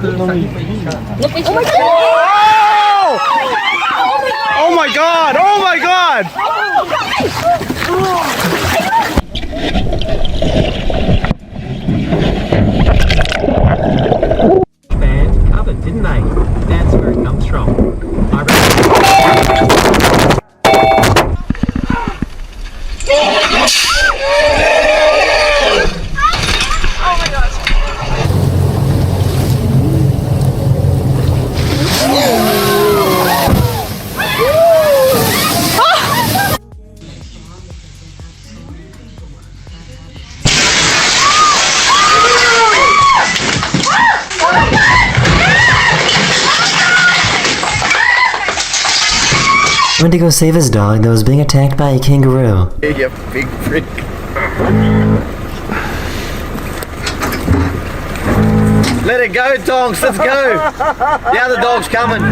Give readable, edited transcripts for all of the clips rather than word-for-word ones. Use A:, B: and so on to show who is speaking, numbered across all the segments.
A: Oh my god! Oh my god!
B: Band covered, didn't they? That's where it comes from. I
C: Went to go save his dog that was being attacked by a kangaroo.
A: Hey, you big freak. Let it go, Tonks, let's go. The other dog's coming.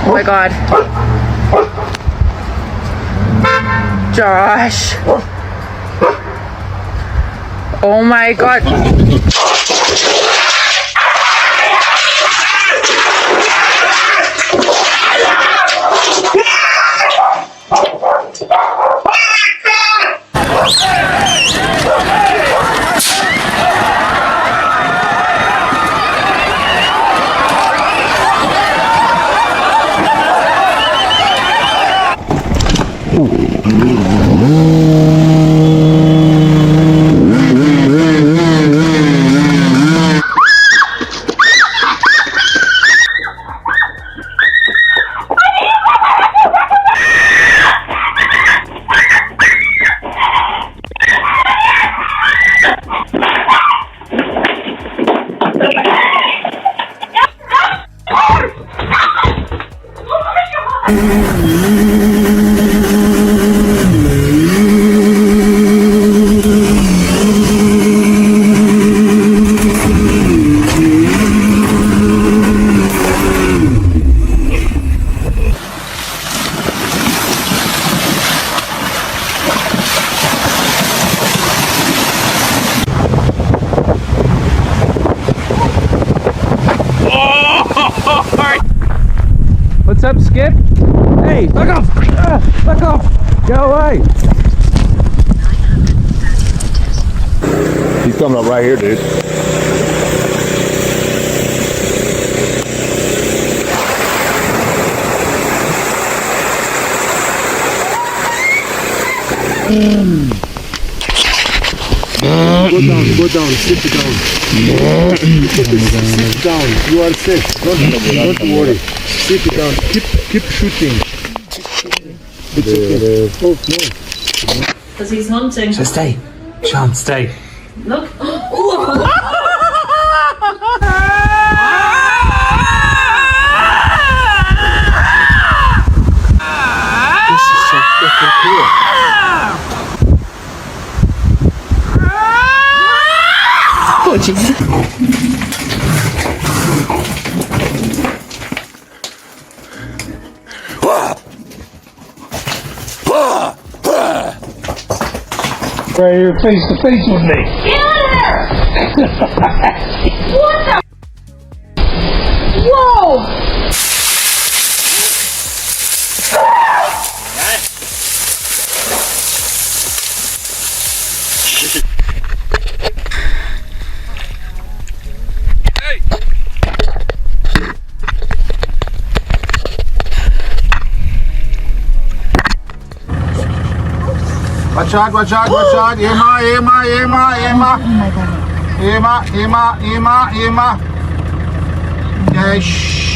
D: Oh my god. Josh. Oh my god.
B: What's up, Skip? Hey, fuck off! Fuck off! Go away!
E: He's coming up right here, dude. Go down, sit down. Sit down, you are safe. Don't worry. Sit down, keep shooting. It's okay. Oh, no.
F: Because he's hunting.
B: So stay. Sean, stay.
F: Look.
B: This is so freaking cool. Oh, Jesus.
E: Right here, face to face with me.
F: What the? Whoa!
E: Watch out, watch out, watch out. Emma. Yeah, shh.